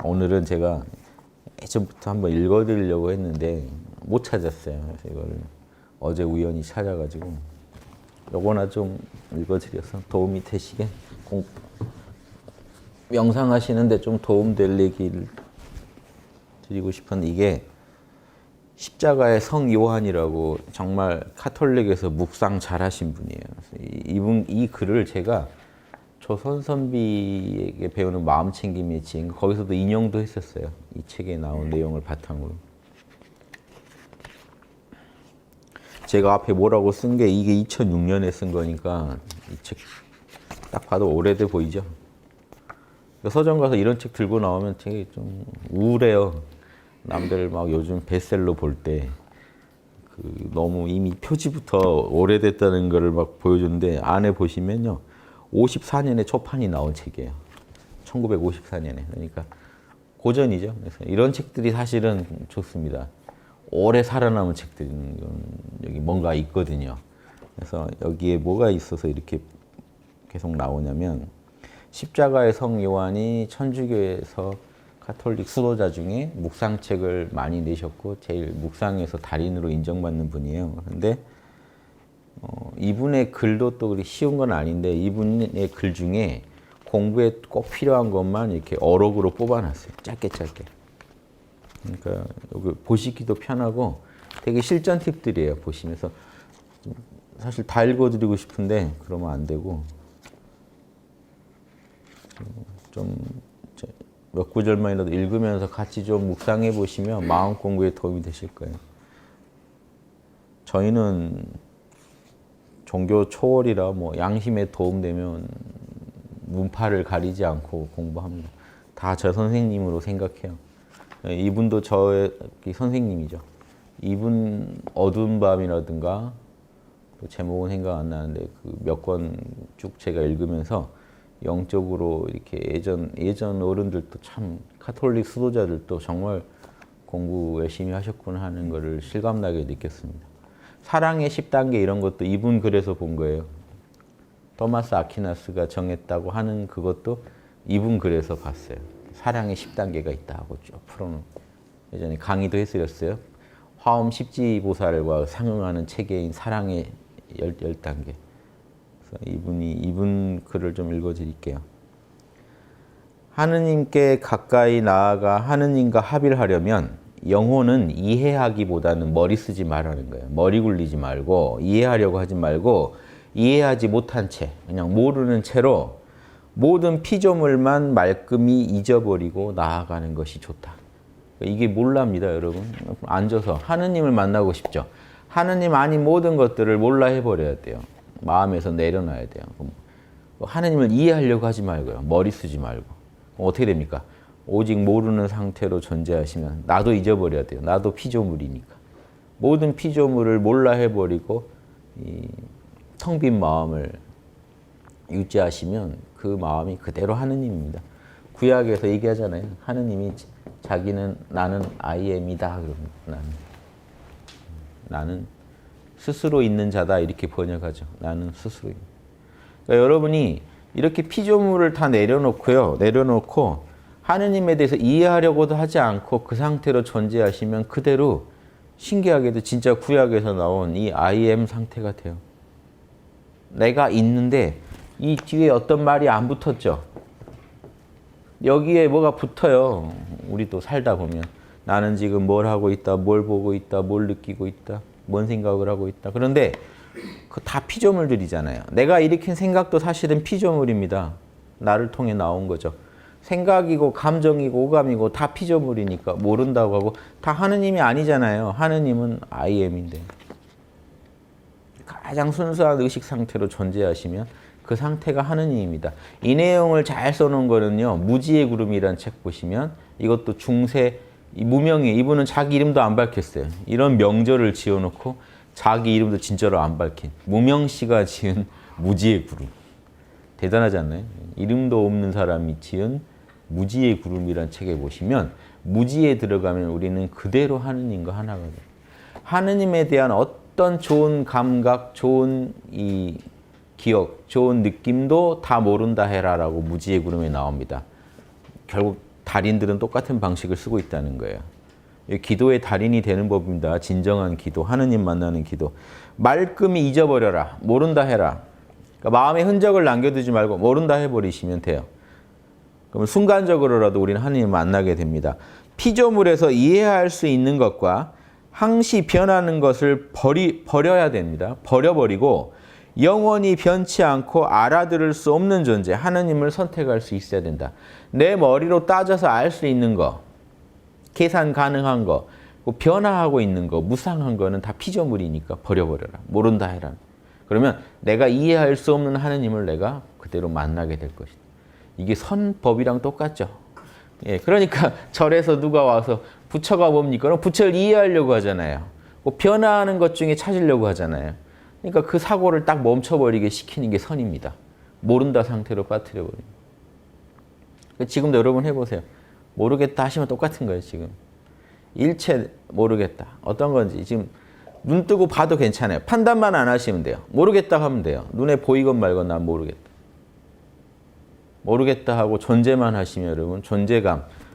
오늘은 제가 예전부터 한번 읽어드리려고 했는데 못 찾았어요. 그래서 이걸 어제 우연히 찾아가지고 요거나 좀 읽어드려서 도움이 되시게 명상하시는데 좀 도움될 얘기를 드리고 싶은데, 이게 십자가의 성 요한이라고 정말 카톨릭에서 묵상 잘하신 분이에요. 이분 이 글을 제가 조선 선비에게 배우는 마음챙김의 지혜, 거기서도 인용도 했었어요. 이 책에 나온 내용을 바탕으로. 제가 앞에 뭐라고 쓴 게 이게 2006년에 쓴 거니까 이 책 딱 봐도 오래돼 보이죠. 서점 가서 이런 책 들고 나오면 되게 좀 우울해요. 남들 막 요즘 베스트셀러 볼 때 너무 이미 표지부터 오래됐다는 거를 막 보여주는데, 안에 보시면요 54년에 초판이 나온 책이에요. 1954년에. 그러니까 고전이죠. 그래서 이런 책들이 사실은 좋습니다. 오래 살아남은 책들은 여기 뭔가 있거든요. 그래서 여기에 뭐가 있어서 이렇게 계속 나오냐면, 십자가의 성 요한이 천주교에서 카톨릭 수도자 중에 묵상책을 많이 내셨고 제일 묵상에서 달인으로 인정받는 분이에요. 그런데 이분의 글도 또 그리 쉬운 건 아닌데, 이분의 글 중에 공부에 꼭 필요한 것만 이렇게 어록으로 뽑아놨어요. 짧게. 그러니까 여기 보시기도 편하고 되게 실전 팁들이에요. 보시면서 사실 다 읽어드리고 싶은데 그러면 안 되고 좀 몇 구절만이라도 읽으면서 같이 좀 묵상해 보시면 마음 공부에 도움이 되실 거예요. 저희는 종교 초월이라 뭐 양심에 도움되면 문파를 가리지 않고 공부합니다. 다 저 선생님으로 생각해요. 이분도 저의 선생님이죠. 이분 어두운 밤이라든가, 또 제목은 생각 안 나는데 그 몇 권 쭉 제가 읽으면서 영적으로 이렇게 예전 어른들도 참 카톨릭 수도자들도 정말 공부 열심히 하셨구나 하는 것을 실감나게 느꼈습니다. 사랑의 10단계 이런 것도 이분 글에서 본 거예요. 토마스 아퀴나스가 정했다고 하는 그것도 이분 글에서 봤어요. 사랑의 10단계가 있다고 쭉 풀어놓은, 예전에 강의도 했었어요. 화엄 십지보살과 상응하는 체계인 사랑의 10단계. 이분 글을 좀 읽어드릴게요. 하느님께 가까이 나아가 하느님과 합의를 하려면 영혼은 이해하기보다는 머리 쓰지 말라는 거예요. 머리 굴리지 말고, 이해하려고 하지 말고, 이해하지 못한 채, 그냥 모르는 채로 모든 피조물만 말끔히 잊어버리고 나아가는 것이 좋다. 이게 몰랍니다, 여러분. 앉아서 하느님을 만나고 싶죠. 하느님 아닌 모든 것들을 몰라 해버려야 돼요. 마음에서 내려놔야 돼요. 하느님을 이해하려고 하지 말고요. 머리 쓰지 말고. 어떻게 됩니까? 오직 모르는 상태로 존재하시면 나도 잊어버려야 돼요. 나도 피조물이니까. 모든 피조물을 몰라 해버리고 텅 빈 마음을 유지하시면 그 마음이 그대로 하느님입니다. 구약에서 얘기하잖아요. 하느님이 자기는 나는 I am이다. 나는 스스로 있는 자다, 이렇게 번역하죠. 나는 스스로 있는. 그러니까 여러분이 이렇게 피조물을 다 내려놓고 하느님에 대해서 이해하려고도 하지 않고 그 상태로 존재하시면 그대로 신기하게도 진짜 구약에서 나온 이 I am 상태가 돼요. 내가 있는데 이 뒤에 어떤 말이 안 붙었죠. 여기에 뭐가 붙어요. 우리도 살다 보면. 나는 지금 뭘 하고 있다, 뭘 보고 있다, 뭘 느끼고 있다, 뭔 생각을 하고 있다. 그런데 그 다 피조물들이잖아요. 내가 일으킨 생각도 사실은 피조물입니다. 나를 통해 나온 거죠. 생각이고 감정이고 오감이고 다 피조물이니까 모른다고 하고, 다 하느님이 아니잖아요. 하느님은 I am인데. 가장 순수한 의식 상태로 존재하시면 그 상태가 하느님입니다. 이 내용을 잘 써놓은 거는요, 무지의 구름이라는 책 보시면, 이것도 중세 무명이에요. 이분은 자기 이름도 안 밝혔어요. 이런 명절을 지어놓고 자기 이름도 진짜로 안 밝힌 무명씨가 지은 무지의 구름. 대단하지 않나요? 이름도 없는 사람이 지은 무지의 구름이라는 책에 보시면, 무지에 들어가면 우리는 그대로 하느님과 하나가 돼요. 하느님에 대한 어떤 좋은 감각, 좋은 이 기억, 좋은 느낌도 다 모른다 해라라고 무지의 구름에 나옵니다. 결국 달인들은 똑같은 방식을 쓰고 있다는 거예요. 기도의 달인이 되는 법입니다. 진정한 기도, 하느님 만나는 기도. 말끔히 잊어버려라. 모른다 해라. 그러니까 마음의 흔적을 남겨두지 말고 모른다 해버리시면 돼요. 그러면 순간적으로라도 우리는 하느님을 만나게 됩니다. 피조물에서 이해할 수 있는 것과 항시 변하는 것을 버려야 됩니다. 버려버리고 영원히 변치 않고 알아들을 수 없는 존재, 하느님을 선택할 수 있어야 된다. 내 머리로 따져서 알 수 있는 거, 계산 가능한 거, 변화하고 있는 거, 무상한 거는 다 피조물이니까 버려버려라. 모른다 해라. 그러면 내가 이해할 수 없는 하느님을 내가 그대로 만나게 될 것이다. 이게 선법이랑 똑같죠. 예, 그러니까 절에서 누가 와서 부처가 뭡니까? 그럼 부처를 이해하려고 하잖아요. 변화하는 것 중에 찾으려고 하잖아요. 그러니까 그 사고를 딱 멈춰버리게 시키는 게 선입니다. 모른다 상태로 빠뜨려버립니다. 지금도 여러분 해보세요. 모르겠다 하시면 똑같은 거예요, 지금. 일체 모르겠다. 어떤 건지 지금 눈 뜨고 봐도 괜찮아요. 판단만 안 하시면 돼요. 모르겠다 하면 돼요. 눈에 보이건 말건 난 모르겠다. 모르겠다 하고 존재만 하시면 여러분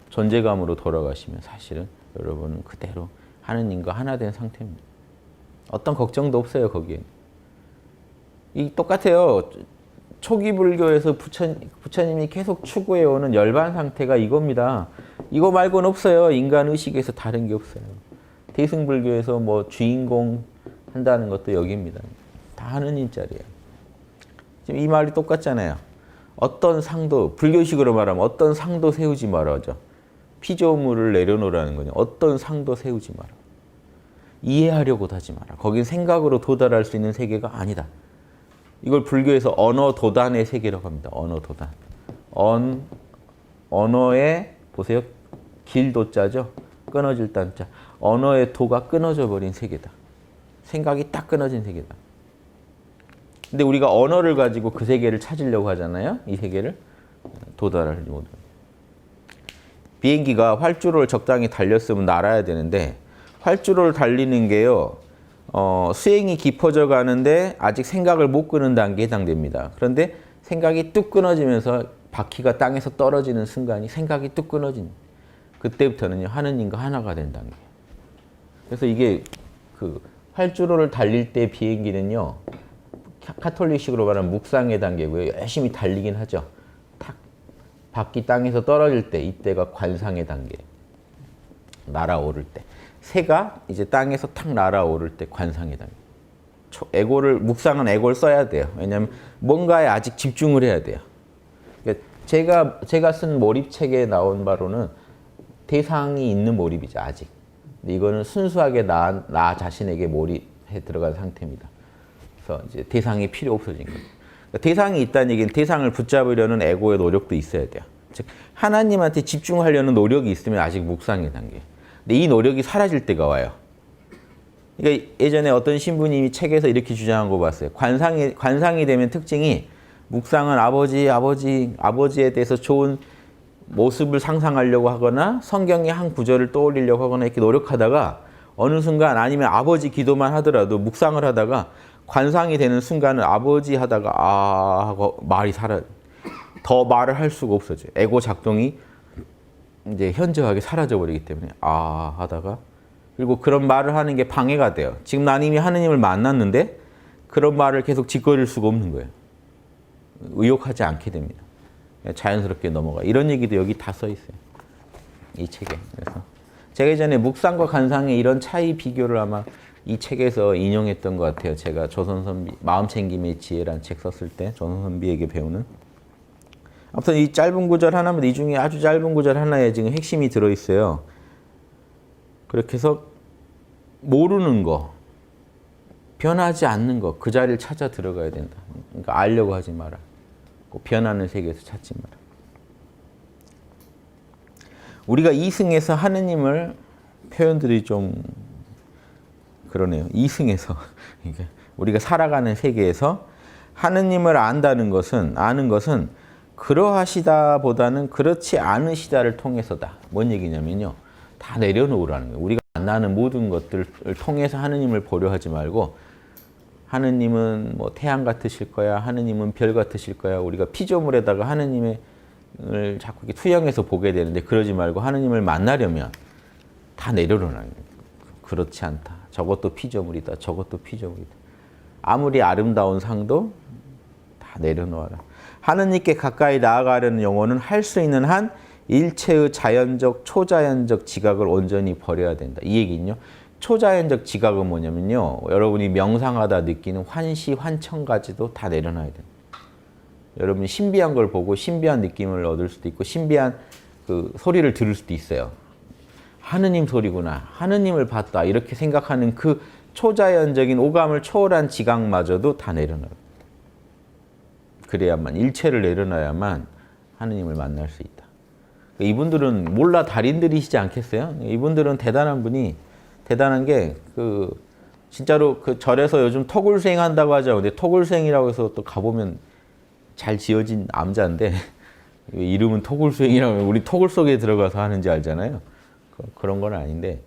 존재감으로 돌아가시면 사실은 여러분은 그대로 하느님과 하나 된 상태입니다. 어떤 걱정도 없어요, 거기에. 이 똑같아요. 초기 불교에서 부처님이 계속 추구해오는 열반 상태가 이겁니다. 이거 말고는 없어요. 인간 의식에서 다른 게 없어요. 대승불교에서 뭐 주인공 한다는 것도 여기입니다. 다 하느님 자리예요. 지금 이 말이 똑같잖아요. 어떤 상도, 불교식으로 말하면 어떤 상도 세우지 말아죠. 피조물을 내려놓으라는 거냐. 어떤 상도 세우지 마라. 이해하려고도 하지 마라. 거긴 생각으로 도달할 수 있는 세계가 아니다. 이걸 불교에서 언어 도단의 세계라고 합니다. 언어 도단. 언어의 보세요. 길도자죠. 끊어질 단자. 언어의 도가 끊어져 버린 세계다. 생각이 딱 끊어진 세계다. 근데 우리가 언어를 가지고 그 세계를 찾으려고 하잖아요. 이 세계를 도달하지 못합니다. 비행기가 활주로를 적당히 달렸으면 날아야 되는데 활주로를 달리는 게요. 수행이 깊어져 가는데 아직 생각을 못 끄는 단계에 해당됩니다. 그런데 생각이 뚝 끊어지면서 바퀴가 땅에서 떨어지는 순간이 생각이 뚝 끊어진 그때부터는요. 하느님과 하나가 된 단계. 그래서 이게 그 활주로를 달릴 때 비행기는요. 카톨릭식으로 말하면 묵상의 단계고요. 열심히 달리긴 하죠. 탁 바퀴 땅에서 떨어질 때 이때가 관상의 단계. 날아오를 때. 새가 이제 땅에서 탁 날아오를 때 관상의 단계. 묵상은 애고를 써야 돼요. 왜냐하면 뭔가에 아직 집중을 해야 돼요. 그러니까 제가 쓴 몰입책에 나온 바로는 대상이 있는 몰입이죠, 아직. 근데 이거는 순수하게 나 자신에게 몰입해 들어간 상태입니다. 그래서 이제 대상이 필요 없어진 거예요. 그러니까 대상이 있다는 얘기는 대상을 붙잡으려는 애고의 노력도 있어야 돼요. 즉 하나님한테 집중하려는 노력이 있으면 아직 묵상의 단계. 근데 이 노력이 사라질 때가 와요. 그러니까 예전에 어떤 신부님이 책에서 이렇게 주장한 거 봤어요. 관상이 되면 특징이 묵상은 아버지에 대해서 좋은 모습을 상상하려고 하거나 성경의 한 구절을 떠올리려고 하거나 이렇게 노력하다가 어느 순간 아니면 아버지 기도만 하더라도 묵상을 하다가 관상이 되는 순간은 아버지 하다가 하고 말이 더 말을 할 수가 없어져요. 에고 작동이 이제 현저하게 사라져 버리기 때문에 하다가 그리고 그런 말을 하는 게 방해가 돼요. 지금 난 이미 하느님을 만났는데 그런 말을 계속 짓거릴 수가 없는 거예요. 의욕하지 않게 됩니다. 자연스럽게 넘어가. 이런 얘기도 여기 다 써 있어요. 이 책에. 그래서 제가 예전에 묵상과 관상의 이런 차이 비교를 아마 이 책에서 인용했던 것 같아요. 제가 조선선비 마음챙김의 지혜란 책 썼을 때 조선선비에게 배우는. 아무튼 이 짧은 구절 하나면 이 중에 아주 짧은 구절 하나에 지금 핵심이 들어있어요. 그렇게 해서 모르는 거, 변하지 않는 거, 그 자리를 찾아 들어가야 된다. 그러니까 알려고 하지 마라. 꼭 변하는 세계에서 찾지 마라. 우리가 이승에서 하느님을 표현들이 좀 그러네요. 이승에서 그러니까 우리가 살아가는 세계에서 하느님을 아는 것은 그러하시다보다는 그렇지 않으시다를 통해서다. 뭔 얘기냐면요. 다 내려놓으라는 거예요. 우리가 만나는 모든 것들을 통해서 하느님을 보려 하지 말고 하느님은 뭐 태양 같으실 거야. 하느님은 별 같으실 거야. 우리가 피조물에다가 하느님의 자꾸 이렇게 투영해서 보게 되는데 그러지 말고 하느님을 만나려면 다 내려놓는 거예요. 그렇지 않다. 저것도 피조물이다. 저것도 피조물이다. 아무리 아름다운 상도 다 내려놓아라. 하느님께 가까이 나아가려는 영혼은 할 수 있는 한 일체의 자연적, 초자연적 지각을 온전히 버려야 된다. 이 얘기는요. 초자연적 지각은 뭐냐면요. 여러분이 명상하다 느끼는 환시, 환청까지도 다 내려놔야 된다. 여러분이 신비한 걸 보고 신비한 느낌을 얻을 수도 있고 신비한 그 소리를 들을 수도 있어요. 하느님 소리구나. 하느님을 봤다. 이렇게 생각하는 그 초자연적인 오감을 초월한 지각마저도 다 내려놔야 된다. 그래야만, 일체를 내려놔야만 하느님을 만날 수 있다. 이분들은 몰라 달인들이시지 않겠어요? 이분들은 대단한 분이, 대단한 게, 진짜로 그 절에서 요즘 토굴수행 한다고 하죠. 근데 토굴수행이라고 해서 또 가보면 잘 지어진 암자인데, 이름은 토굴수행이라고 하면 우리 토굴 속에 들어가서 하는지 알잖아요. 그런 건 아닌데,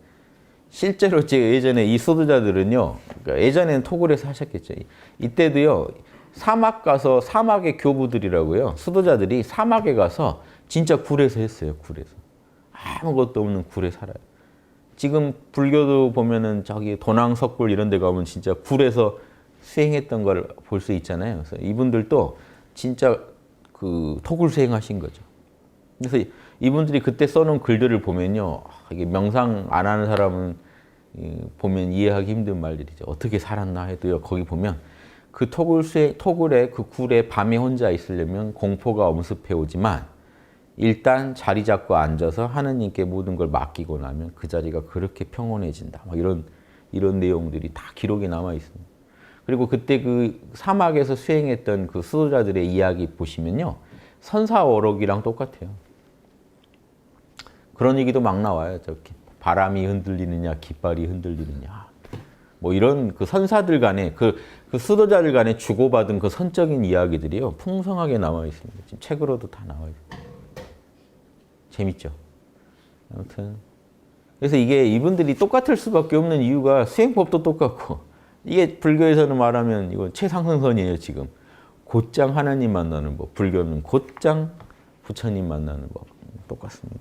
실제로 예전에 이 수도자들은요, 그러니까 예전에는 토굴에서 하셨겠죠. 이때도요, 사막 가서 사막의 교부들이라고요. 수도자들이 사막에 가서 진짜 굴에서 했어요. 굴에서. 아무것도 없는 굴에 살아요. 지금 불교도 보면은 저기 도낭석굴 이런 데 가면 진짜 굴에서 수행했던 걸 볼 수 있잖아요. 그래서 이분들도 진짜 그 토굴 수행하신 거죠. 그래서 이분들이 그때 써놓은 글들을 보면요. 이게 명상 안 하는 사람은 보면 이해하기 힘든 말들이죠. 어떻게 살았나 해도요. 거기 보면 그 토굴에 그 굴에 밤에 혼자 있으려면 공포가 엄습해 오지만 일단 자리 잡고 앉아서 하느님께 모든 걸 맡기고 나면 그 자리가 그렇게 평온해진다. 막 이런 내용들이 다 기록이 남아 있습니다. 그리고 그때 그 사막에서 수행했던 그 수도자들의 이야기 보시면요. 선사어록이랑 똑같아요. 그런 얘기도 막 나와요. 저렇게 바람이 흔들리느냐, 깃발이 흔들리느냐. 뭐 이런 그 선사들 간에 그 수도자들 간에 주고받은 그 선적인 이야기들이요. 풍성하게 나와 있습니다. 지금 책으로도 다 나와 있어요. 재밌죠? 아무튼 그래서 이게 이분들이 똑같을 수밖에 없는 이유가 수행법도 똑같고 이게 불교에서는 말하면 이건 최상승선이에요. 지금 곧장 하나님 만나는 법, 불교는 곧장 부처님 만나는 법 똑같습니다.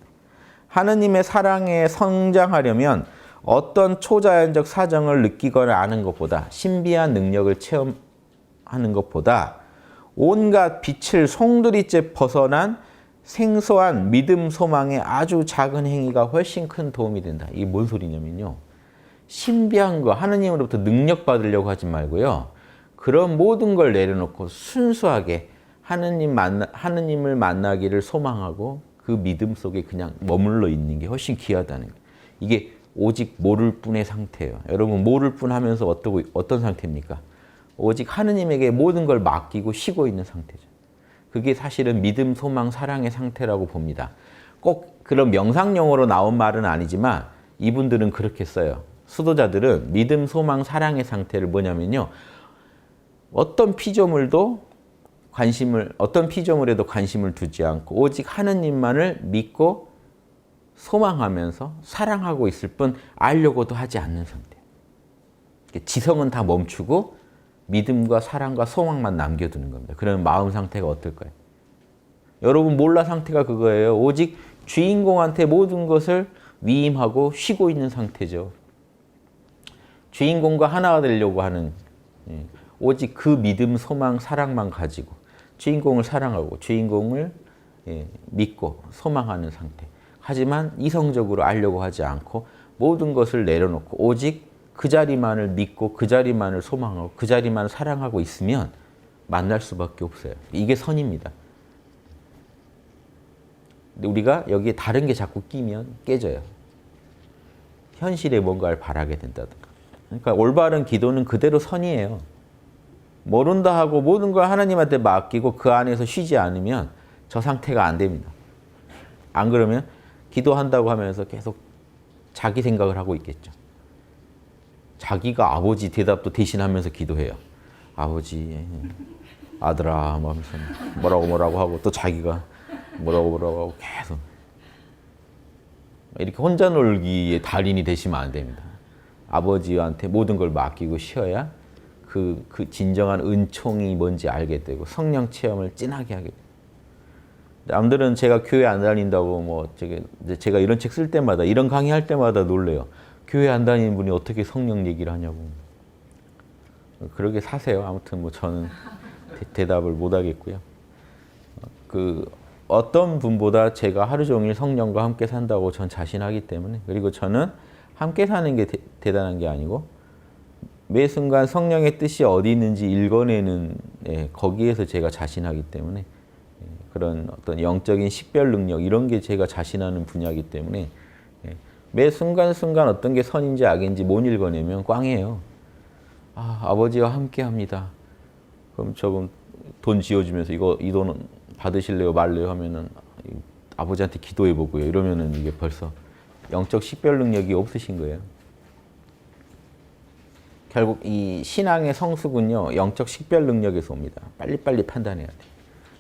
하느님의 사랑에 성장하려면 어떤 초자연적 사정을 느끼거나 아는 것보다 신비한 능력을 체험하는 것보다 온갖 빛을 송두리째 벗어난 생소한 믿음, 소망의 아주 작은 행위가 훨씬 큰 도움이 된다. 이게 뭔 소리냐면요. 신비한 거, 하느님으로부터 능력 받으려고 하지 말고요. 그런 모든 걸 내려놓고 순수하게 하느님을 만나기를 소망하고 그 믿음 속에 그냥 머물러 있는 게 훨씬 귀하다는 거예요. 이게 오직 모를 뿐의 상태예요. 여러분 모를 뿐 하면서 어떤 상태입니까? 오직 하느님에게 모든 걸 맡기고 쉬고 있는 상태죠. 그게 사실은 믿음, 소망, 사랑의 상태라고 봅니다. 꼭 그런 명상용어로 나온 말은 아니지만 이분들은 그렇게 써요. 수도자들은 믿음, 소망, 사랑의 상태를 뭐냐면요. 어떤 피조물에도 관심을 두지 않고 오직 하느님만을 믿고 소망하면서 사랑하고 있을 뿐 알려고도 하지 않는 상태. 지성은 다 멈추고 믿음과 사랑과 소망만 남겨두는 겁니다. 그러면 마음 상태가 어떨까요? 여러분 몰라 상태가 그거예요. 오직 주인공한테 모든 것을 위임하고 쉬고 있는 상태죠. 주인공과 하나가 되려고 하는 오직 그 믿음, 소망, 사랑만 가지고 주인공을 사랑하고 주인공을 믿고 소망하는 상태. 하지만 이성적으로 알려고 하지 않고 모든 것을 내려놓고 오직 그 자리만을 믿고 그 자리만을 소망하고 그 자리만을 사랑하고 있으면 만날 수밖에 없어요. 이게 선입니다. 근데 우리가 여기에 다른 게 자꾸 끼면 깨져요. 현실에 뭔가를 바라게 된다든가. 그러니까 올바른 기도는 그대로 선이에요. 모른다 하고 모든 걸 하나님한테 맡기고 그 안에서 쉬지 않으면 저 상태가 안 됩니다. 안 그러면 기도한다고 하면서 계속 자기 생각을 하고 있겠죠. 자기가 아버지 대답도 대신하면서 기도해요. 아버지, 아들아, 뭐 하면서 뭐라고 하고 또 자기가 뭐라고 하고 계속 이렇게 혼자 놀기의 달인이 되시면 안 됩니다. 아버지한테 모든 걸 맡기고 쉬어야 그 진정한 은총이 뭔지 알게 되고 성령 체험을 진하게 하게 돼요. 남들은 제가 교회 안 다닌다고 뭐 제가 이런 책 쓸 때마다 이런 강의할 때마다 놀래요. 교회 안 다니는 분이 어떻게 성령 얘기를 하냐고. 그러게 사세요. 아무튼 뭐 저는 대답을 못 하겠고요. 그 어떤 분보다 제가 하루 종일 성령과 함께 산다고 전 자신하기 때문에, 그리고 저는 함께 사는 게 대단한 게 아니고 매 순간 성령의 뜻이 어디 있는지 읽어내는 거기에서 제가 자신하기 때문에 그런 어떤 영적인 식별 능력 이런 게 제가 자신하는 분야이기 때문에 매 순간순간 어떤 게 선인지 악인지 못 읽어내면 꽝이에요. 아버지와 함께 합니다. 그럼 조금 돈 지어주면서 이 돈 받으실래요 말래요 하면은 아버지한테 기도해 보고요. 이러면은 이게 벌써 영적 식별 능력이 없으신 거예요. 결국 이 신앙의 성숙은요, 영적 식별 능력에서 옵니다. 빨리빨리 판단해야 돼요.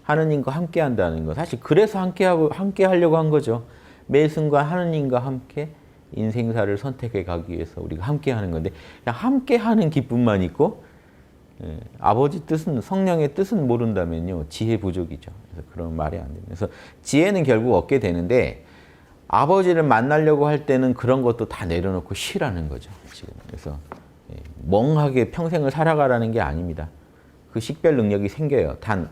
하느님과 함께 한다는 거. 사실 그래서 함께 하려고 한 거죠. 매 순간 하느님과 함께 인생사를 선택해 가기 위해서 우리가 함께 하는 건데, 그냥 함께 하는 기쁨만 있고, 아버지 뜻은, 성령의 뜻은 모른다면요, 지혜 부족이죠. 그래서 그런 말이 안 됩니다. 그래서 지혜는 결국 얻게 되는데, 아버지를 만나려고 할 때는 그런 것도 다 내려놓고 쉬라는 거죠. 지금. 그래서 멍하게 평생을 살아가라는 게 아닙니다. 그 식별 능력이 생겨요. 단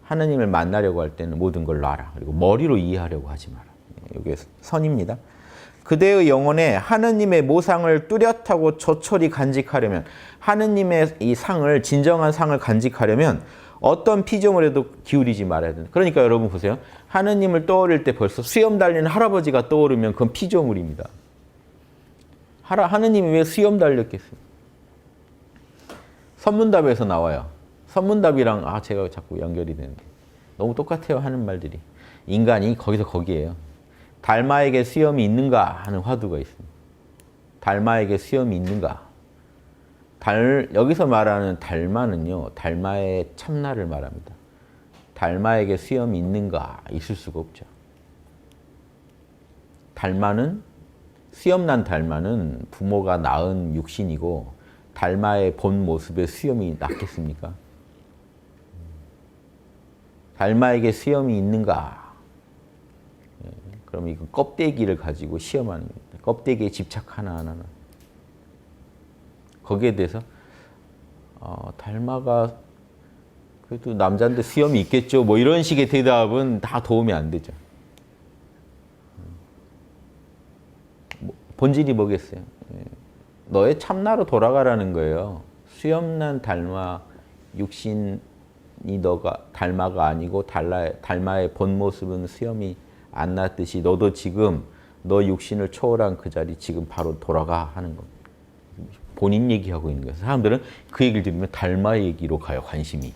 하느님을 만나려고 할 때는 모든 걸 놔라. 그리고 머리로 이해하려고 하지 마라. 이게 선입니다. 그대의 영혼에 하느님의 모상을 뚜렷하고 조촐히 간직하려면, 하느님의 이 상을, 진정한 상을 간직하려면 어떤 피조물에도 기울이지 말아야 된다. 그러니까 여러분 보세요. 하느님을 떠올릴 때 벌써 수염 달린 할아버지가 떠오르면 그건 피조물입니다. 하느님이 왜 수염 달렸겠어요? 선문답에서 나와요. 선문답이랑 제가 자꾸 연결이 되는데 너무 똑같아요. 하는 말들이. 인간이 거기서 거기에요. 달마에게 수염이 있는가 하는 화두가 있습니다. 달마에게 수염이 있는가. 여기서 말하는 달마는요, 달마의 참나를 말합니다. 달마에게 수염이 있는가? 있을 수가 없죠. 수염난 달마는 부모가 낳은 육신이고, 달마의 본 모습에 수염이 났겠습니까? 달마에게 수염이 있는가? 그럼 이거 껍데기를 가지고 시험하는 겁니다. 껍데기에 집착 하나하나. 거기에 대해서 달마가 그래도 남자인데 수염이 있겠죠. 뭐 이런 식의 대답은 다 도움이 안 되죠. 본질이 뭐겠어요? 너의 참나로 돌아가라는 거예요. 수염난 달마 육신이 너가 달마가 아니고 달마의 본 모습은 수염이 안 났듯이 너도 지금 너 육신을 초월한 그 자리 지금 바로 돌아가 하는 겁니다. 본인 얘기하고 있는 거예요. 사람들은 그 얘기를 들으면 달마 얘기로 가요. 관심이.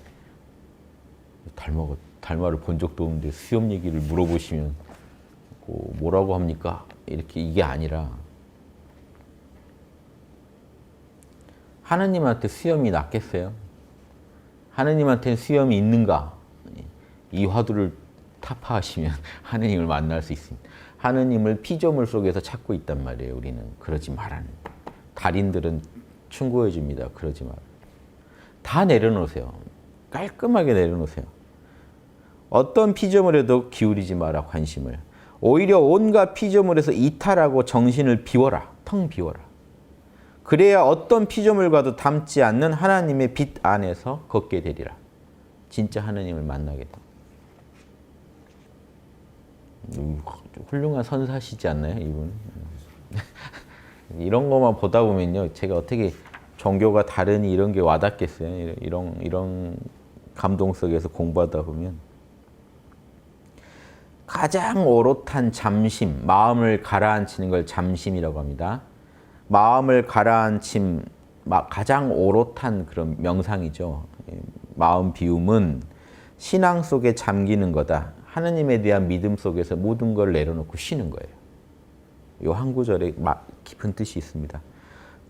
달마를 본 적도 없는데 수염 얘기를 물어보시면 뭐라고 합니까? 이게 아니라 하느님한테 수염이 났겠어요? 하느님한테는 수염이 있는가? 이 화두를 타파하시면 하느님을 만날 수 있습니다. 하느님을 피조물 속에서 찾고 있단 말이에요. 우리는 그러지 말라는. 달인들은 충고해 줍니다. 그러지 마라. 다 내려놓으세요. 깔끔하게 내려놓으세요. 어떤 피조물에도 기울이지 마라, 관심을. 오히려 온갖 피조물에서 이탈하고 정신을 비워라. 텅 비워라. 그래야 어떤 피조물과도 닮지 않는 하나님의 빛 안에서 걷게 되리라. 진짜 하나님을 만나게 됩니다. 훌륭한 선사시지 않나요, 이분? 이런 것만 보다 보면요, 제가 어떻게 종교가 다르니 이런 게 와닿겠어요. 이런 감동 속에서 공부하다 보면 가장 오롯한 잠심, 마음을 가라앉히는 걸 잠심이라고 합니다. 마음을 가라앉힘, 가장 오롯한 그런 명상이죠. 마음 비움은 신앙 속에 잠기는 거다. 하느님에 대한 믿음 속에서 모든 걸 내려놓고 쉬는 거예요. 이 한 구절에 깊은 뜻이 있습니다.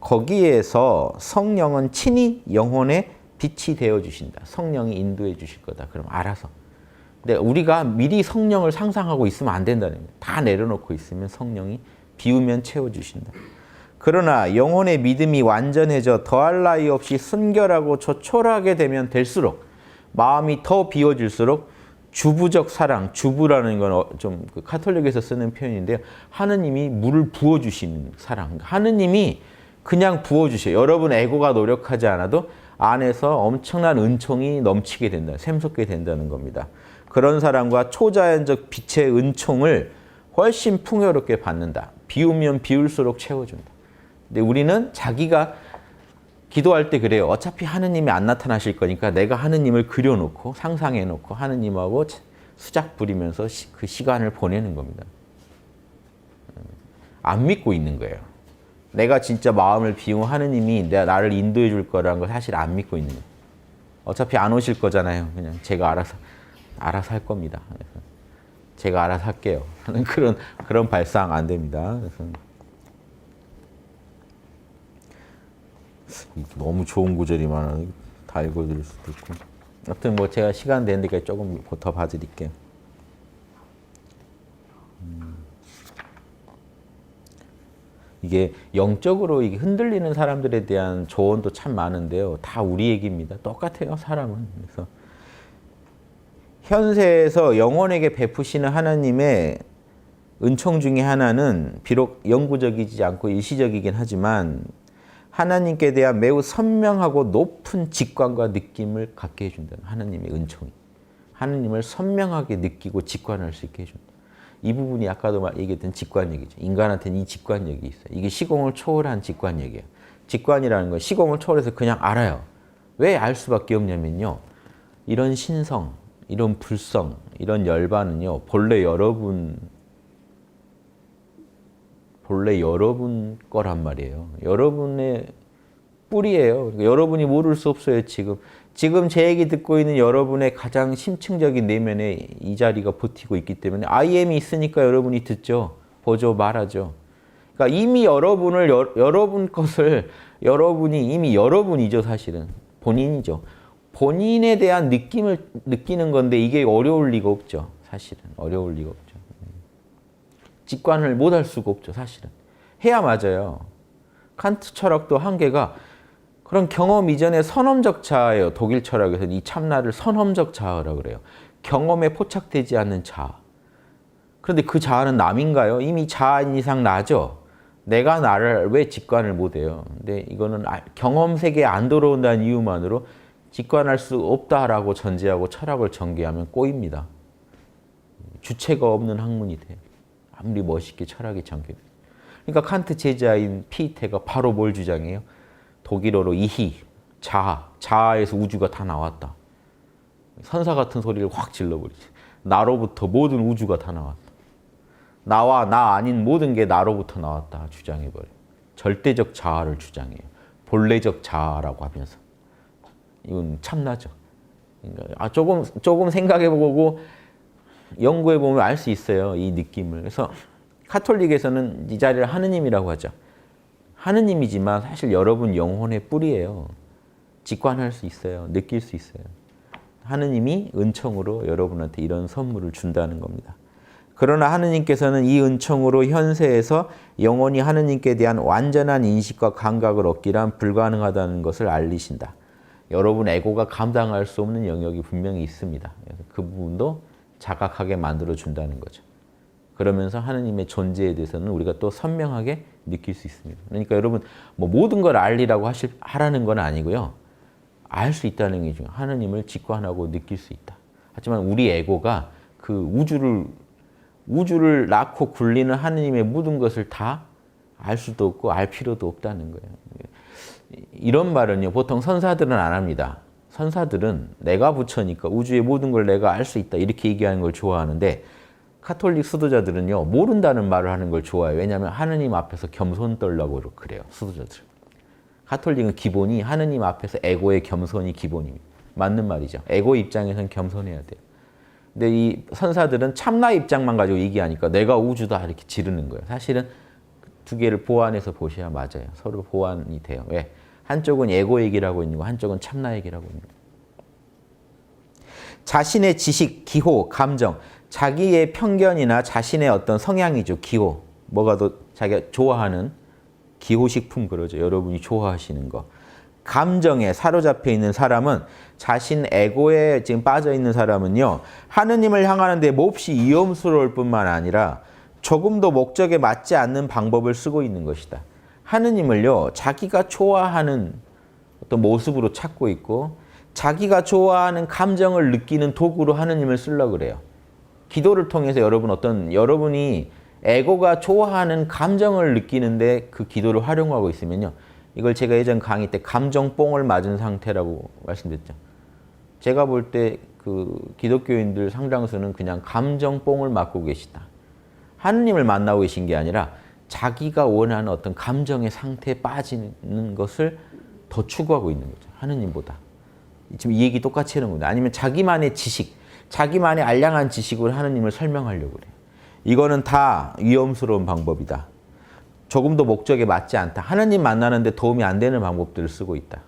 거기에서 성령은 친히 영혼의 빛이 되어주신다. 성령이 인도해 주실 거다. 그럼 알아서. 근데 우리가 미리 성령을 상상하고 있으면 안 된다는 거예요. 다 내려놓고 있으면 성령이 비우면 채워주신다. 그러나 영혼의 믿음이 완전해져 더할 나위 없이 순결하고 조촐하게 되면 될수록, 마음이 더 비워질수록 주부적 사랑, 주부라는 건 좀 카톨릭에서 쓰는 표현인데요. 하느님이 물을 부어주시는 사랑. 하느님이 그냥 부어주셔요. 여러분 에고가 노력하지 않아도 안에서 엄청난 은총이 넘치게 된다. 샘솟게 된다는 겁니다. 그런 사랑과 초자연적 빛의 은총을 훨씬 풍요롭게 받는다. 비우면 비울수록 채워준다. 근데 우리는 자기가 기도할 때 그래요. 어차피 하느님이 안 나타나실 거니까 내가 하느님을 그려놓고 상상해놓고 하느님하고 수작 부리면서 그 시간을 보내는 겁니다. 안 믿고 있는 거예요. 내가 진짜 마음을 비우고 하느님이 나를 인도해 줄 거라는 걸 사실 안 믿고 있는 거예요. 어차피 안 오실 거잖아요. 그냥 제가 알아서 할 겁니다. 제가 알아서 할게요. 하는 그런 발상 안 됩니다. 그래서 너무 좋은 구절이 많아요. 다 읽어드릴 수도 있고. 아무튼 뭐 제가 시간 되니까 조금 더 봐드릴게요. 이게 영적으로 이게 흔들리는 사람들에 대한 조언도 참 많은데요. 다 우리 얘기입니다. 똑같아요, 사람은. 그래서 현세에서 영혼에게 베푸시는 하나님의 은총 중에 하나는 비록 영구적이지 않고 일시적이긴 하지만 하나님께 대한 매우 선명하고 높은 직관과 느낌을 갖게 해준다는 하나님의 은총이. 하나님을 선명하게 느끼고 직관할 수 있게 해준다. 이 부분이 아까도 얘기했던 직관력이죠. 인간한테는 이 직관력이 있어요. 이게 시공을 초월한 직관력이에요. 직관이라는 건 시공을 초월해서 그냥 알아요. 왜 알 수밖에 없냐면요. 이런 신성, 이런 불성, 이런 열반은요. 본래 여러분 거란 말이에요. 여러분의 뿌리예요. 그러니까 여러분이 모를 수 없어요, 지금. 지금 제 얘기 듣고 있는 여러분의 가장 심층적인 내면에 이 자리가 버티고 있기 때문에 IM이 있으니까 여러분이 듣죠. 보죠, 말하죠. 그러니까 이미 여러분 것을 여러분이 이미 여러분이죠, 사실은. 본인이죠. 본인에 대한 느낌을 느끼는 건데 이게 어려울 리가 없죠. 사실은. 어려울 리가 없죠. 직관을 못할 수가 없죠, 사실은. 해야 맞아요. 칸트 철학도 한계가 그런 경험 이전의 선험적 자아예요. 독일 철학에서는 이 참나를 선험적 자아라고 그래요. 경험에 포착되지 않는 자아. 그런데 그 자아는 남인가요? 이미 자아인 이상 나죠. 내가 나를 왜 직관을 못해요? 근데 이거는 경험 세계에 안 들어온다는 이유만으로 직관할 수 없다라고 전제하고 철학을 전개하면 꼬입니다. 주체가 없는 학문이 돼요. 아무리 멋있게 철학이 전개돼요. 그러니까 칸트 제자인 피테가 바로 뭘 주장해요? 독일어로 이히, 자아, 자아에서 우주가 다 나왔다. 선사 같은 소리를 확 질러버리지. 나로부터 모든 우주가 다 나왔다. 나와 나 아닌 모든 게 나로부터 나왔다 주장해버려요. 절대적 자아를 주장해요. 본래적 자아라고 하면서. 이건 참나죠. 그러니까 조금 생각해보고 연구해보면 알 수 있어요. 이 느낌을. 그래서 카톨릭에서는 이 자리를 하느님이라고 하죠. 하느님이지만 사실 여러분 영혼의 뿌리예요. 직관할 수 있어요. 느낄 수 있어요. 하느님이 은총으로 여러분한테 이런 선물을 준다는 겁니다. 그러나 하느님께서는 이 은총으로 현세에서 영혼이 하느님께 대한 완전한 인식과 감각을 얻기란 불가능하다는 것을 알리신다. 여러분 에고가 감당할 수 없는 영역이 분명히 있습니다. 그래서 그 부분도 자각하게 만들어준다는 거죠. 그러면서 하느님의 존재에 대해서는 우리가 또 선명하게 느낄 수 있습니다. 그러니까 여러분 뭐 모든 걸 알리라고 하라는 건 아니고요. 알 수 있다는 게 중요해요. 하느님을 직관하고 느낄 수 있다. 하지만 우리 에고가 그 우주를 낳고 굴리는 하느님의 모든 것을 다 알 수도 없고 알 필요도 없다는 거예요. 이런 말은요. 보통 선사들은 안 합니다. 선사들은 내가 부처니까 우주의 모든 걸 내가 알 수 있다 이렇게 얘기하는 걸 좋아하는데 카톨릭 수도자들은요. 모른다는 말을 하는 걸 좋아해요. 왜냐하면 하느님 앞에서 겸손 떨라고 그래요. 수도자들은. 카톨릭은 기본이 하느님 앞에서 에고의 겸손이 기본입니다. 맞는 말이죠. 에고 입장에서는 겸손해야 돼요. 근데 이 선사들은 참나 입장만 가지고 얘기하니까 내가 우주다 이렇게 지르는 거예요. 사실은 두 개를 보완해서 보셔야 맞아요. 서로 보완이 돼요. 왜? 한쪽은 에고 얘기를 하고 있는 거, 한쪽은 참나 얘기를 하고 있는 거. 자신의 지식, 기호, 감정, 자기의 편견이나 자신의 어떤 성향이죠. 기호. 뭐가 더 자기가 좋아하는 기호식품 그러죠. 여러분이 좋아하시는 거. 감정에 사로잡혀 있는 사람은 자신 에고에 지금 빠져 있는 사람은요. 하느님을 향하는데 몹시 위험스러울 뿐만 아니라 조금도 목적에 맞지 않는 방법을 쓰고 있는 것이다. 하느님을요. 자기가 좋아하는 어떤 모습으로 찾고 있고 자기가 좋아하는 감정을 느끼는 도구로 하느님을 쓰려고 그래요. 기도를 통해서 여러분이 에고가 좋아하는 감정을 느끼는데 그 기도를 활용하고 있으면요. 이걸 제가 예전 강의 때 감정뽕을 맞은 상태라고 말씀드렸죠. 제가 볼 때 그 기독교인들 상당수는 그냥 감정뽕을 맞고 계시다. 하느님을 만나고 계신 게 아니라 자기가 원하는 어떤 감정의 상태에 빠지는 것을 더 추구하고 있는 거죠. 하느님보다. 지금 이 얘기 똑같이 하는 겁니다. 아니면 자기만의 지식, 자기만의 알량한 지식으로 하느님을 설명하려고 그래요. 이거는 다 위험스러운 방법이다. 조금도 목적에 맞지 않다. 하느님 만나는데 도움이 안 되는 방법들을 쓰고 있다.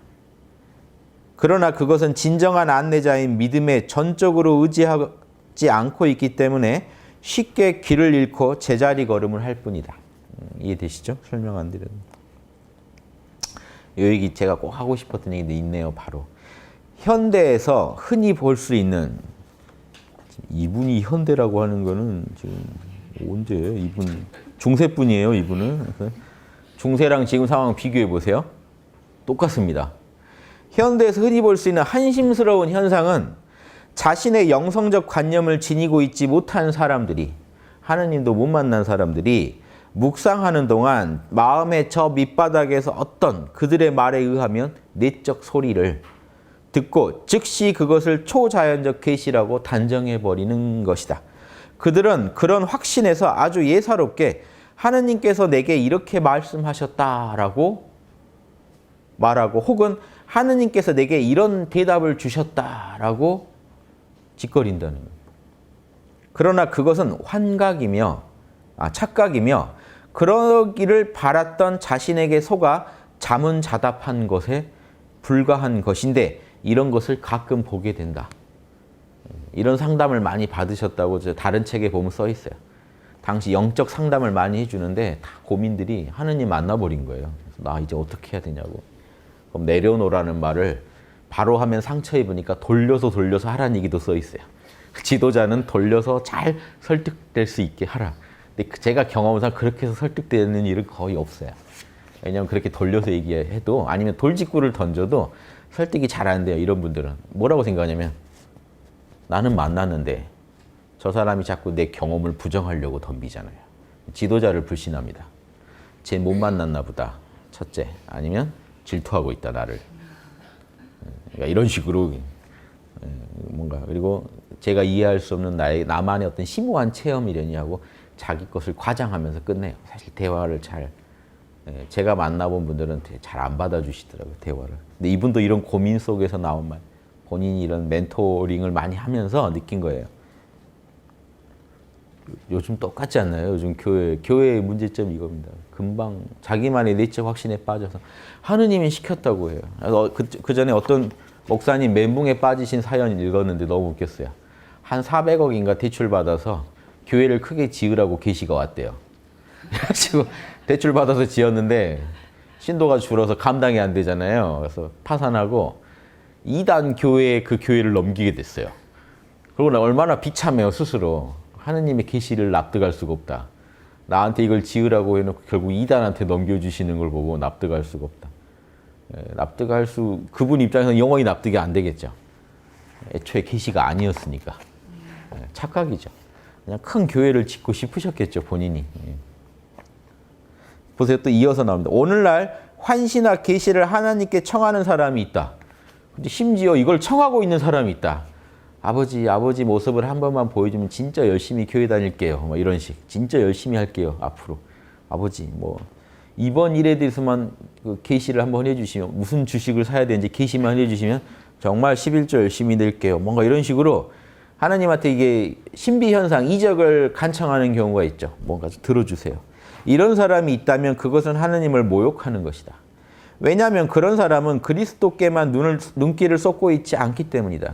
그러나 그것은 진정한 안내자인 믿음에 전적으로 의지하지 않고 있기 때문에 쉽게 길을 잃고 제자리 걸음을 할 뿐이다. 이해되시죠? 설명 안 드렸는데. 이 얘기 제가 꼭 하고 싶었던 얘기도 있네요. 바로 현대에서 흔히 볼 수 있는, 이분이 현대라고 하는 거는 지금 언제예요? 이분 중세분이에요. 이분은 중세랑 지금 상황 비교해 보세요. 똑같습니다. 현대에서 흔히 볼 수 있는 한심스러운 현상은 자신의 영성적 관념을 지니고 있지 못한 사람들이, 하느님도 못 만난 사람들이 묵상하는 동안 마음의 저 밑바닥에서 어떤 그들의 말에 의하면 내적 소리를 듣고 즉시 그것을 초자연적 계시라고 단정해버리는 것이다. 그들은 그런 확신에서 아주 예사롭게 하느님께서 내게 이렇게 말씀하셨다라고 말하고, 혹은 하느님께서 내게 이런 대답을 주셨다라고 짓거린다는 거예요. 그러나 그것은 환각이며 착각이며 그러기를 바랐던 자신에게 속아 자문자답한 것에 불과한 것인데, 이런 것을 가끔 보게 된다. 이런 상담을 많이 받으셨다고 다른 책에 보면 써 있어요. 당시 영적 상담을 많이 해주는데 다 고민들이 하느님 만나버린 거예요. 그래서 나 이제 어떻게 해야 되냐고. 그럼 내려놓으라는 말을 바로 하면 상처 입으니까 돌려서 하라는 얘기도 써 있어요. 지도자는 돌려서 잘 설득될 수 있게 하라. 근데 제가 경험상 그렇게 해서 설득되는 일은 거의 없어요. 왜냐하면 그렇게 돌려서 얘기해도, 아니면 돌직구를 던져도 설득이 잘 안 돼요. 이런 분들은 뭐라고 생각하냐면, 나는 만났는데 저 사람이 자꾸 내 경험을 부정하려고 덤비잖아요. 지도자를 불신합니다. 쟤 못 만났나 보다. 첫째. 아니면 질투하고 있다, 나를. 그러니까 이런 식으로 뭔가, 그리고 제가 이해할 수 없는 나만의 어떤 심오한 체험이려니 하고 자기 것을 과장하면서 끝내요. 사실 대화를 제가 만나본 분들은 잘 안 받아주시더라고요, 대화를. 근데 이분도 이런 고민 속에서 나온 말, 본인이 이런 멘토링을 많이 하면서 느낀 거예요. 요즘 똑같지 않나요? 요즘 교회의 문제점이 이겁니다. 금방 자기만의 내적 확신에 빠져서 하느님이 시켰다고 해요. 그 전에 어떤 목사님 멘붕에 빠지신 사연 읽었는데 너무 웃겼어요. 한 400억인가 대출받아서 교회를 크게 지으라고 계시가 왔대요. 그래가지고 대출받아서 지었는데 신도가 줄어서 감당이 안 되잖아요. 그래서 파산하고 2단 교회에 그 교회를 넘기게 됐어요. 그러고 얼마나 비참해요, 스스로. 하느님의 계시를 납득할 수가 없다. 나한테 이걸 지으라고 해놓고 결국 2단한테 넘겨주시는 걸 보고 납득할 수가 없다. 그분 입장에서는 영원히 납득이 안 되겠죠. 애초에 계시가 아니었으니까. 착각이죠. 그냥 큰 교회를 짓고 싶으셨겠죠, 본인이. 보세요, 또 이어서 나옵니다. 오늘날 환시나 계시를 하나님께 청하는 사람이 있다. 근데 심지어 이걸 청하고 있는 사람이 있다. 아버지 모습을 한 번만 보여주면 진짜 열심히 교회 다닐게요. 뭐 이런 식. 진짜 열심히 할게요, 앞으로. 아버지, 이번 일에 대해서만 그 계시를 한번 해주시면, 무슨 주식을 사야 되는지 계시만 해주시면 정말 11조 열심히 낼게요. 뭔가 이런 식으로 하나님한테 이게 신비현상, 이적을 간청하는 경우가 있죠. 뭔가 좀 들어주세요. 이런 사람이 있다면 그것은 하나님을 모욕하는 것이다. 왜냐하면 그런 사람은 그리스도께만 눈길을 쏟고 있지 않기 때문이다.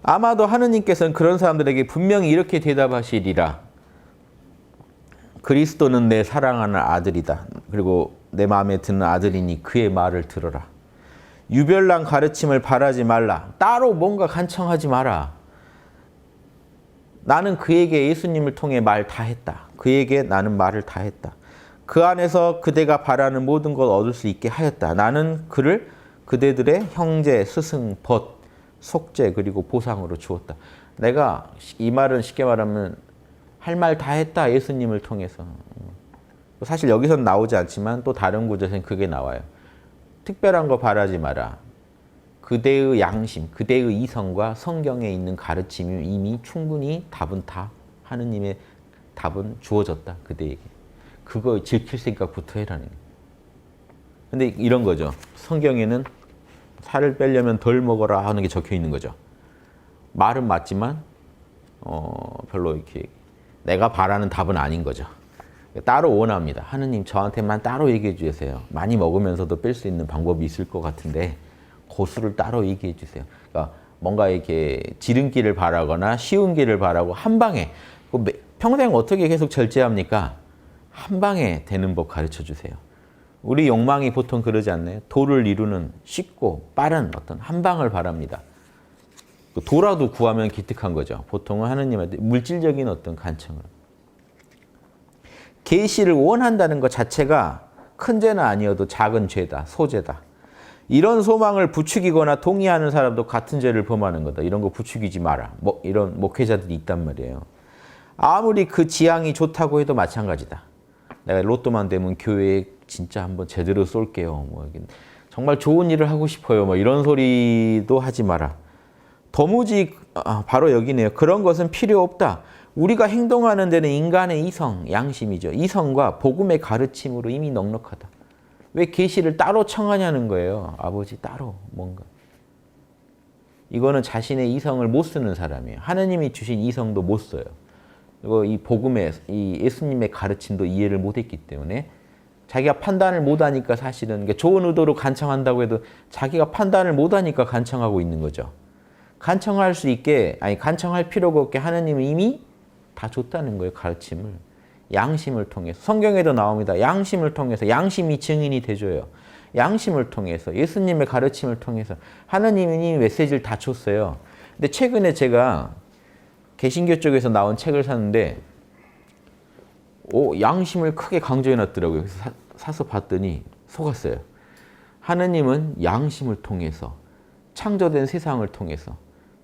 아마도 하느님께서는 그런 사람들에게 분명히 이렇게 대답하시리라. 그리스도는 내 사랑하는 아들이다. 그리고 내 마음에 드는 아들이니 그의 말을 들어라. 유별난 가르침을 바라지 말라. 따로 뭔가 간청하지 마라. 나는 그에게 예수님을 통해 말 다 했다. 그에게 나는 말을 다 했다. 그 안에서 그대가 바라는 모든 것 얻을 수 있게 하였다. 나는 그를 그대들의 형제, 스승, 벗, 속죄 그리고 보상으로 주었다. 내가 이 말은 쉽게 말하면 할 말 다 했다. 예수님을 통해서. 사실 여기서는 나오지 않지만 또 다른 구절에서는 그게 나와요. 특별한 거 바라지 마라. 그대의 양심, 그대의 이성과 성경에 있는 가르침이 이미 충분히 답은 다 하느님의 답은 주어졌다. 그대에게. 그거 지킬 생각부터 해라는 거예요. 근데 이런 거죠. 성경에는 살을 빼려면 덜 먹어라 하는 게 적혀 있는 거죠. 말은 맞지만 별로 이렇게 내가 바라는 답은 아닌 거죠. 따로 원합니다. 하느님 저한테만 따로 얘기해 주세요. 많이 먹으면서도 뺄 수 있는 방법이 있을 것 같은데 고수를 따로 얘기해 주세요. 그러니까 뭔가 이렇게 지름길을 바라거나 쉬운 길을 바라고 한 방에 평생 어떻게 계속 절제합니까? 한 방에 되는 법 가르쳐 주세요. 우리 욕망이 보통 그러지 않나요? 도를 이루는 쉽고 빠른 어떤 한 방을 바랍니다. 도라도 구하면 기특한 거죠. 보통은 하느님한테 물질적인 어떤 간청을. 계시를 원한다는 것 자체가 큰 죄는 아니어도 작은 죄다, 소죄다. 이런 소망을 부추기거나 동의하는 사람도 같은 죄를 범하는 거다. 이런 거 부추기지 마라. 이런 목회자들이 있단 말이에요. 아무리 그 지향이 좋다고 해도 마찬가지다. 내가 로또만 되면 교회에 진짜 한번 제대로 쏠게요. 정말 좋은 일을 하고 싶어요. 이런 소리도 하지 마라. 도무지 바로 여기네요. 그런 것은 필요 없다. 우리가 행동하는 데는 인간의 이성, 양심이죠. 이성과 복음의 가르침으로 이미 넉넉하다. 왜 계시를 따로 청하냐는 거예요. 아버지 따로 뭔가. 이거는 자신의 이성을 못 쓰는 사람이에요. 하느님이 주신 이성도 못 써요. 그리고 이 복음의 이 예수님의 가르침도 이해를 못했기 때문에 자기가 판단을 못하니까 사실은 좋은 의도로 간청한다고 해도 자기가 판단을 못하니까 간청하고 있는 거죠. 간청할 수 있게 간청할 필요가 없게 하느님은 이미 다 줬다는 거예요. 가르침을. 양심을 통해서. 성경에도 나옵니다. 양심을 통해서. 양심이 증인이 돼줘요. 양심을 통해서. 예수님의 가르침을 통해서. 하느님이 이미 메시지를 다 줬어요. 근데 최근에 제가 개신교 쪽에서 나온 책을 샀는데 양심을 크게 강조해놨더라고요. 그래서 사서 봤더니 속았어요. 하느님은 양심을 통해서 창조된 세상을 통해서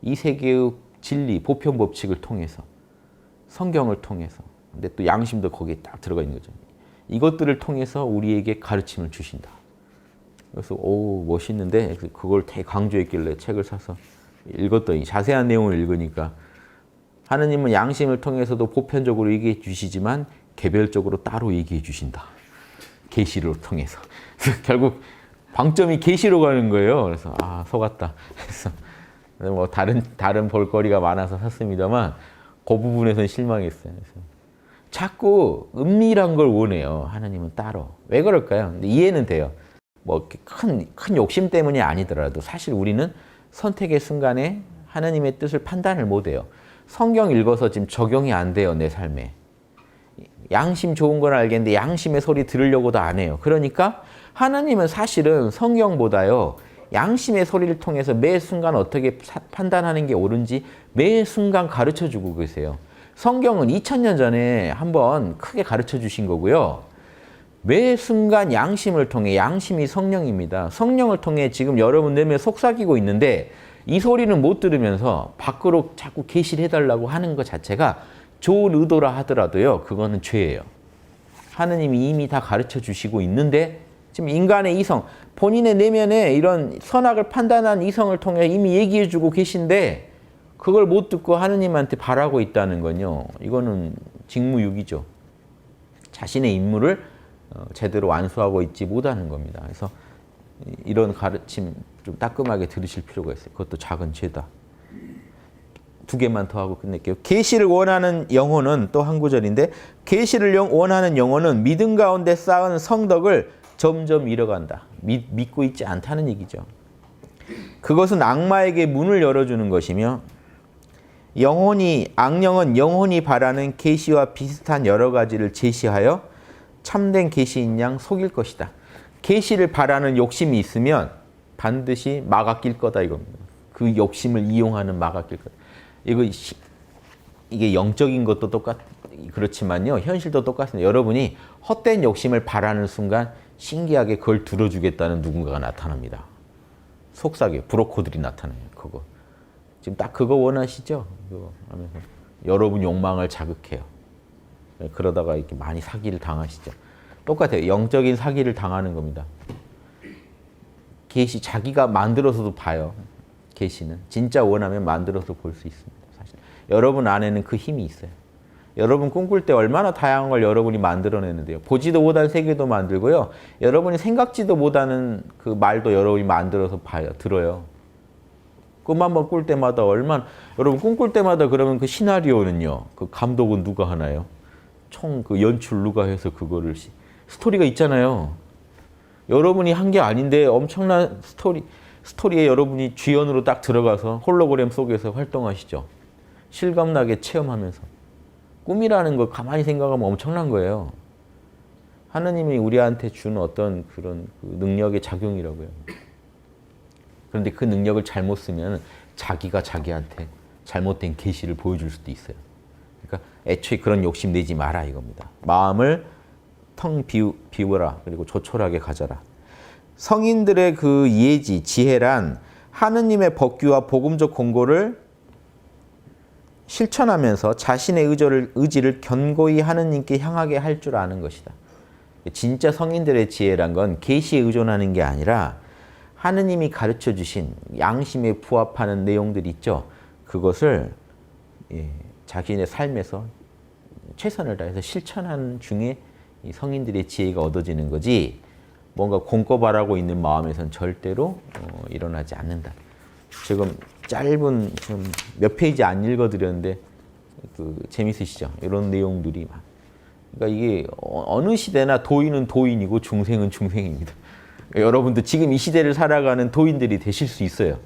이 세계의 진리, 보편 법칙을 통해서 성경을 통해서 근데 또 양심도 거기에 딱 들어가 있는 거죠. 이것들을 통해서 우리에게 가르침을 주신다. 그래서 멋있는데 그걸 되게 강조했길래 책을 사서 읽었더니 자세한 내용을 읽으니까 하느님은 양심을 통해서도 보편적으로 얘기해 주시지만 개별적으로 따로 얘기해 주신다. 계시를 통해서. 결국 방점이 계시로 가는 거예요. 그래서 속았다. 그래서 다른 볼거리가 많아서 샀습니다만 그 부분에서는 실망했어요. 그래서 자꾸 은밀한 걸 원해요. 하나님은 따로. 왜 그럴까요? 근데 이해는 돼요. 큰 욕심 때문이 아니더라도 사실 우리는 선택의 순간에 하나님의 뜻을 판단을 못해요. 성경 읽어서 지금 적용이 안 돼요. 내 삶에. 양심 좋은 건 알겠는데 양심의 소리 들으려고도 안 해요. 그러니까 하나님은 사실은 성경보다요. 양심의 소리를 통해서 매 순간 어떻게 판단하는 게 옳은지 매 순간 가르쳐주고 계세요. 성경은 2000년 전에 한번 크게 가르쳐 주신 거고요. 매 순간 양심을 통해, 양심이 성령입니다. 성령을 통해 지금 여러분 내면에 속삭이고 있는데 이 소리는 못 들으면서 밖으로 자꾸 계시를 해달라고 하는 것 자체가 좋은 의도라 하더라도요. 그거는 죄예요. 하느님이 이미 다 가르쳐 주시고 있는데 지금 인간의 이성, 본인의 내면에 이런 선악을 판단한 이성을 통해 이미 얘기해 주고 계신데 그걸 못 듣고 하느님한테 바라고 있다는 건요. 이거는 직무유기죠. 자신의 임무를 제대로 완수하고 있지 못하는 겁니다. 그래서 이런 가르침 좀 따끔하게 들으실 필요가 있어요. 그것도 작은 죄다. 2개만 더 하고 끝낼게요. 계시를 원하는 영혼은 또 한 구절인데 계시를 원하는 영혼은 믿음 가운데 쌓은 성덕을 점점 잃어간다. 믿고 있지 않다는 얘기죠. 그것은 악마에게 문을 열어주는 것이며 악령은 영혼이 바라는 계시와 비슷한 여러 가지를 제시하여 참된 계시인 양 속일 것이다. 계시를 바라는 욕심이 있으면 반드시 마가 낄 거다 이겁니다. 그 욕심을 이용하는 마가 낄 거다. 이게 영적인 것도 그렇지만요. 현실도 똑같습니다. 여러분이 헛된 욕심을 바라는 순간 신기하게 그걸 들어주겠다는 누군가가 나타납니다. 속삭여 브로커들이 나타나요. 그거 지금 딱 그거 원하시죠? 그거 하면서 여러분 욕망을 자극해요. 그러다가 이렇게 많이 사기를 당하시죠. 똑같아요. 영적인 사기를 당하는 겁니다. 계시 자기가 만들어서도 봐요. 계시는 진짜 원하면 만들어서 볼 수 있습니다. 사실 여러분 안에는 그 힘이 있어요. 여러분 꿈꿀 때 얼마나 다양한 걸 여러분이 만들어내는데요. 보지도 못한 세계도 만들고요. 여러분이 생각지도 못하는 그 말도 여러분이 만들어서 봐요. 들어요. 꿈 한번 꿀 때마다 여러분 꿈꿀 때마다 그러면 그 시나리오는요. 그 감독은 누가 하나요? 총 그 연출 누가 해서 그거를 스토리가 있잖아요. 여러분이 한 게 아닌데 엄청난 스토리에 여러분이 주연으로 딱 들어가서 홀로그램 속에서 활동하시죠. 실감나게 체험하면서. 꿈이라는 걸 가만히 생각하면 엄청난 거예요. 하느님이 우리한테 준 어떤 그런 그 능력의 작용이라고요. 그런데 그 능력을 잘못 쓰면 자기가 자기한테 잘못된 계시를 보여줄 수도 있어요. 그러니까 애초에 그런 욕심 내지 마라 이겁니다. 마음을 텅 비우라. 그리고 조촐하게 가져라. 성인들의 그 예지, 지혜란 하느님의 법규와 복음적 공고를 실천하면서 자신의 의지를 견고히 하느님께 향하게 할 줄 아는 것이다. 진짜 성인들의 지혜란 건 계시에 의존하는 게 아니라 하느님이 가르쳐 주신 양심에 부합하는 내용들이 있죠. 그것을 자신의 삶에서 최선을 다해서 실천하는 중에 이 성인들의 지혜가 얻어지는 거지 뭔가 공꿔바라고 있는 마음에선 절대로 일어나지 않는다. 지금 짧은 몇 페이지 안 읽어드렸는데 재밌으시죠? 이런 내용들이 막. 그러니까 이게 어느 시대나 도인은 도인이고 중생은 중생입니다. 그러니까 여러분도 지금 이 시대를 살아가는 도인들이 되실 수 있어요.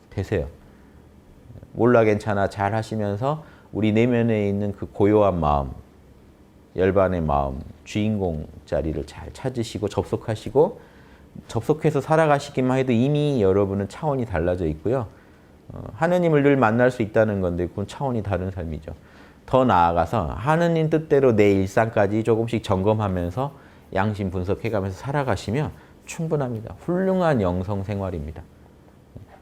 되세요. 몰라 괜찮아 잘 하시면서 우리 내면에 있는 그 고요한 마음, 열반의 마음, 주인공 자리를 잘 찾으시고 접속해서 살아가시기만 해도 이미 여러분은 차원이 달라져 있고요. 하느님을 늘 만날 수 있다는 건데 그건 차원이 다른 삶이죠. 더 나아가서 하느님 뜻대로 내 일상까지 조금씩 점검하면서 양심 분석해가면서 살아가시면 충분합니다. 훌륭한 영성 생활입니다.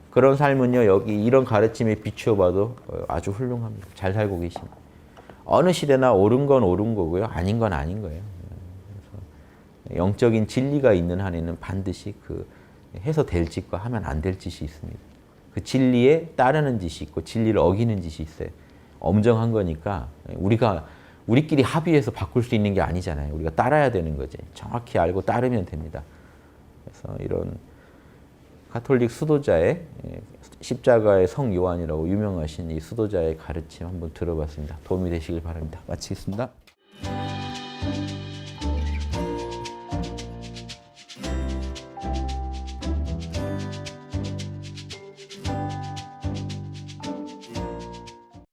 그런 삶은요. 여기 이런 가르침에 비추어 봐도 아주 훌륭합니다. 잘 살고 계십니다. 어느 시대나 옳은 건 옳은 거고요. 아닌 건 아닌 거예요. 그래서 영적인 진리가 있는 한에는 반드시 그 해서 될 짓과 하면 안 될 짓이 있습니다. 그 진리에 따르는 짓이 있고 진리를 어기는 짓이 있어요. 엄정한 거니까 우리끼리 합의해서 바꿀 수 있는 게 아니잖아요. 우리가 따라야 되는 거지. 정확히 알고 따르면 됩니다. 그래서 이런 가톨릭 수도자의 십자가의 성 요한이라고 유명하신 이 수도자의 가르침 한번 들어봤습니다. 도움이 되시길 바랍니다. 마치겠습니다.